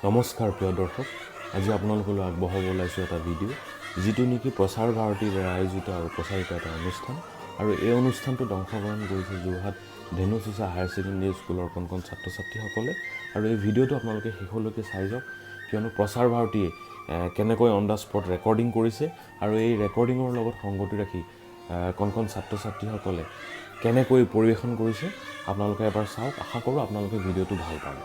নমস্কাৰ প্ৰিয় দৰ্শক, আজি আপোনালোকলৈ আগবঢ়াব ওলাইছোঁ এটা ভিডিঅ' যিটো নেকি প্ৰচাৰ ভাৰতীৰ আয়োজিত আৰু প্ৰচাৰিত এটা অনুষ্ঠান। আৰু এই অনুষ্ঠানটোত অংশগ্ৰহণ কৰিছে যোৰহাট ধেনুচিছা হায়াৰ ছেকেণ্ডেৰী স্কুলৰ কণ ছাত্ৰ ছাত্ৰীসকলে। আৰু এই ভিডিঅ'টো আপোনালোকে শেষলৈকে চাই যাওক, কিয়নো প্ৰচাৰ ভাৰতীয়ে কেনেকৈ অন দ্য স্পট ৰেকৰ্ডিং কৰিছে আৰু এই ৰেকৰ্ডিঙৰ লগত সংগতি ৰাখি কণ ছাত্ৰ ছাত্ৰীসকলে কেনেকৈ পৰিৱেশন কৰিছে আপোনালোকে এবাৰ চাওক। আশা কৰোঁ আপোনালোকে ভিডিঅ'টো ভাল পাব।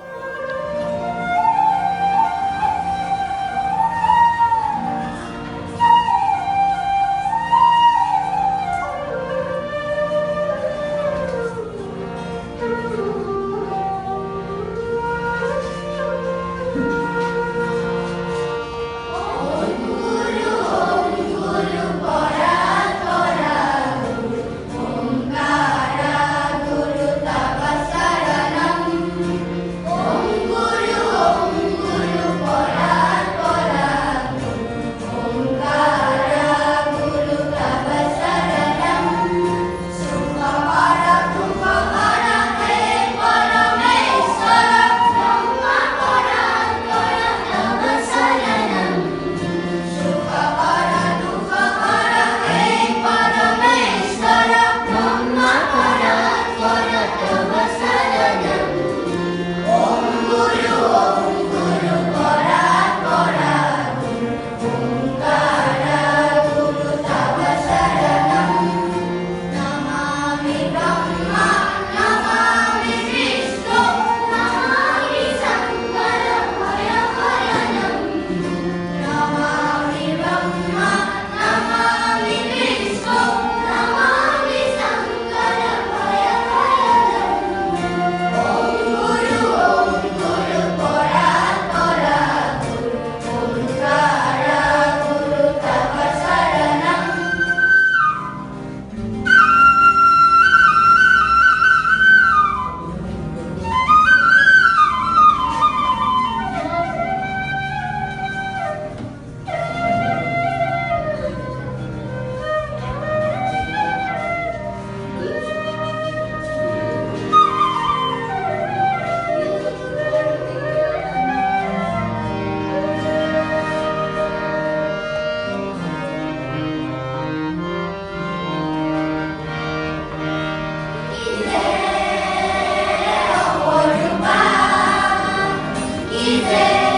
Easy.